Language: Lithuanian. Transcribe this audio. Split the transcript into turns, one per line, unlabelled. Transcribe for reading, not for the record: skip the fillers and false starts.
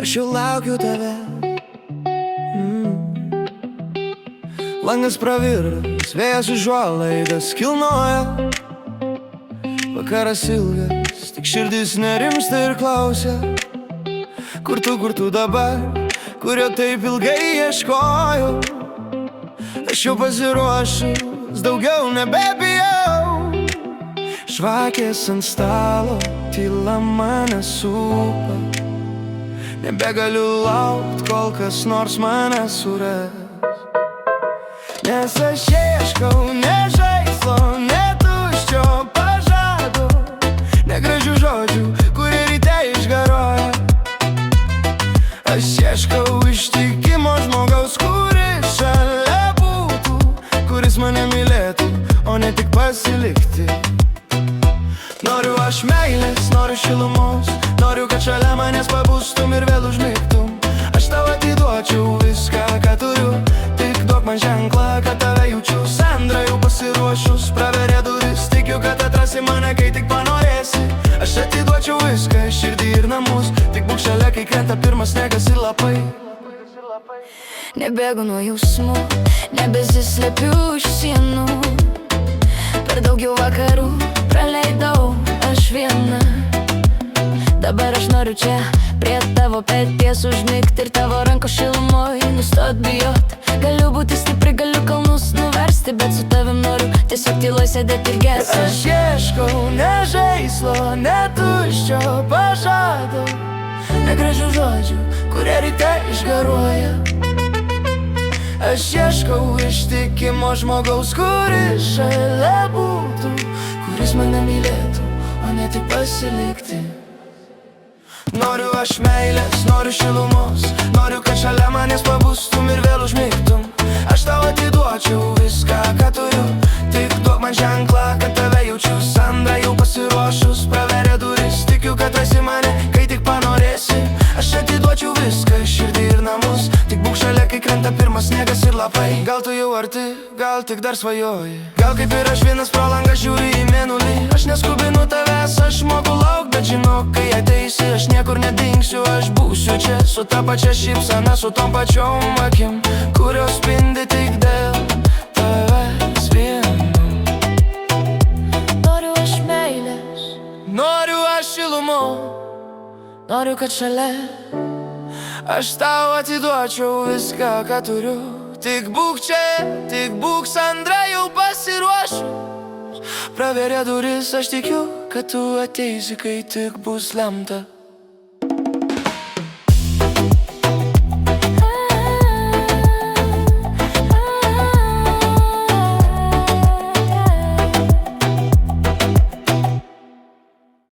aš jau laukiu tave. Langas pravirras, vėjas užuolaidas kilnoja. Vakaras ilgas, tik širdis nerimsta ir klausia, kur tu dabar, kurio taip ilgai ieškojau. Aš jau pasiruošus, daugiau nebebijau. Žvakės ant stalo, tyla mane supa. Nebegaliu laukt, kol kas nors mane suras. Nes aš ieškau ne žaislo, ne tuščio pažado, ne gražių žodžių, kurie ryte išgaruoja. Aš ieškau ištikimo žmogaus, kuris šalia būtų, kuris mane mylėtų, o ne tik pasilikti. Noriu aš meilės, noriu šilumos, noriu, kad šalia manęs pabustum ir vėl užmigtum. Aš tau atiduočiau viską, ką turiu, tik duok man ženklą, kad tave jaučiu. Sandra jau pasiruošus, praverė duris, tikiu, kad atrasi mane, kai tik panorėsi. Aš atiduočiau viską, širdį ir namus, tik būk šalia, kai krenta pirmas sniegas ir lapai.
Nebėgu nuo jausmų, nebesislepiu už sienų. Per daugiau vakarų praleidau aš viena. Dabar aš noriu čia prie tavo peties užmigt ir tavo rankos šilumoj nustot bijot. Galiu būti stipri, galiu kalnus nuversti, bet su tavim noriu tiesiog tyloj sėdėti ir gesti.
Aš ieškau ne žaislo, ne tuščio pažado, ne gražių žodžių, kurie ryte išgaruoja. Aš ieškau ištikimo žmogaus, kuris šalia būtų, kuris mane mylėtų, o ne tik pasilikti. Noriu aš meilės, noriu šilumos, noriu, kad šalia manęs pabustum ir vėl užmigtum. Aš tau atiduočiau viską, ką turiu, tik duok man ženklą, kad tave jaučiu. Sandra jau pasiruošus, praverė duris, tikiu, kad rasi mane, kai tik panorėsi. Aš atiduočiau viską, širdį ir namus, tik būk šalia, kai krenta pirmas sniegas ir lapai. Gal tu jau arti, gal tik dar svajoji, gal kaip ir aš vienas pro langą žiūri į mėnulį. Aš neskubinu tavęs, aš moku lauk, bet žinok, kai ateisi, aš niekur nedingsiu. Aš būsiu čia su ta pačia šypsena, su tom pačiom akim, kurios spindi tik dėl tavęs vieno.
Noriu aš meilės,
noriu aš šilumos,
noriu, kad šalia
aš tau atiduočiau viską, ką turiu. Tik būk čia, tik būk, Sandra jau pasiruošus, praverė duris, aš tikiu, kad tu ateisi, kai tik bus lemta.